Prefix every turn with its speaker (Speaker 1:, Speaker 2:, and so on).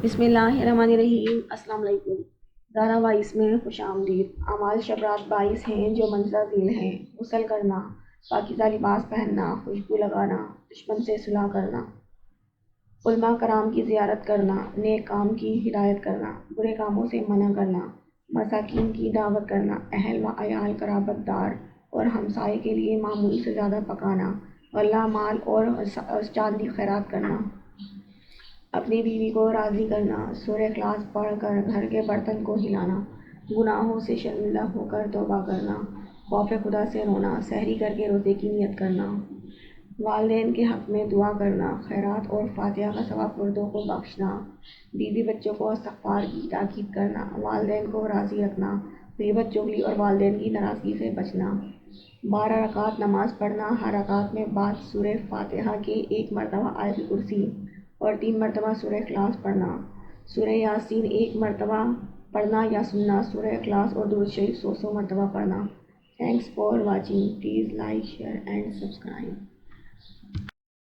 Speaker 1: بسم اللہ الرحمن الرحیم۔ السلام علیکم۔ دارا بائیس میں خوش آمدید۔ اعمال شب رات 22 ہیں جو منظر ذیل ہیں: غسل کرنا، پاکیزہ لباس پہننا، خوشبو لگانا، دشمن سے صلح کرنا، علماء کرام کی زیارت کرنا، نیک کام کی ہدایت کرنا، برے کاموں سے منع کرنا، مساکین کی دعوت کرنا، اہل و عیال قرابت دار اور ہمسائے کے لیے معمول سے زیادہ پکانا، غلہ مال اور چاندی خیرات کرنا، اپنی بیوی کو راضی کرنا، سورہ اخلاص پڑھ کر گھر کے برتن کو ہلانا، گناہوں سے شرمندہ ہو کر توبہ کرنا، خوف خدا سے رونا، سحری کر کے روزے کی نیت کرنا، والدین کے حق میں دعا کرنا، خیرات اور فاتحہ کا ثواب مردوں کو بخشنا، بیوی بچوں کو استغفار کی تاکید کرنا، والدین کو راضی رکھنا، غیبت چغلی اور والدین کی ناراضگی سے بچنا، 12 رکعت نماز پڑھنا، ہر رکعت میں بعد سورہ فاتحہ کے 1 مرتبہ آیت الکرسی اور 3 مرتبہ سورہ اخلاص پڑھنا، سورہ یاسین 1 مرتبہ پڑھنا یا سننا، سورہ اخلاص اور درود شریف 100 مرتبہ پڑھنا۔ Thanks for watching. Please like, share and subscribe.